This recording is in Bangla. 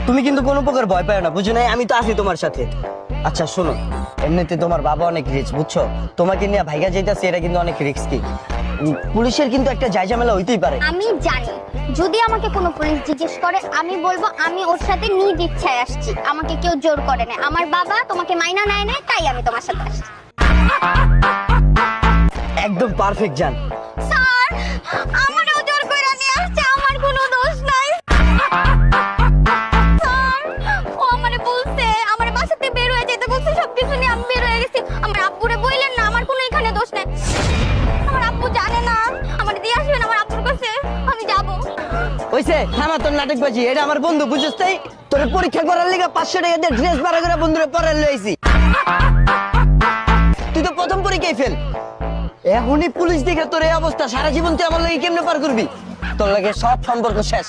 তুমি কিন্তু কোনো প্রকার ভয় পাও না, বুঝো নাই? আমি তো আছি তোমার সাথে। আচ্ছা শোনো, এমনিতে তোমার বাবা অনেক রিচ, বুঝছো? তোমাকে নিয়ে ভাইগা যাইতাছে, এটা কিন্তু অনেক রিস্কি। পুলিশের কিন্তু একটা ঝামেলা হইতেই পারে। আমি জানি, যদি আমাকে কোনো পুলিশ জিজ্ঞেস করে আমি বলবো আমি ওর সাথে নিজ ইচ্ছায় আসছি, আমাকে কেউ জোর করে না। আমার বাবা তোমাকে মাইনা নেয় না, তাই আমি তোমার সাথে আসছি। একদম পারফেক্ট জান। স্যার, আমারও জোর করে নিয়ে আসছে, আমার কোনো দোষ নাই। স্যার, ও আমারে বলছে, আমার বাসা থেকে বের হয়ে যেতে বলছে, সবকিছু নিয়ে আমি বের হয়ে গেছি। আমার আব্বুরে বললেন না, আমার কোনো এখানে দোষ নেই। আমার আব্বু জানে না, আমার দিয়ে আসবেন আমার আব্বুর কাছে, আমি যাবো। ওইসে থামা তোর নাটকবাজি, এটা আমার বন্ধু, বুঝছিস? তাই তোর পরীক্ষা করার লিগে 500 টাকা দিয়ে ড্রেস ভাড়া করে বন্ধুরে পরে লইছি। তুই তো প্রথম পরীক্ষায় ফেল, এখনই পুলিশ দেখে তোর এই অবস্থা, সারা জীবন তুই আমার লাগে কেমনে পার করবি? তোর লাগে সব সম্পর্ক শেষ।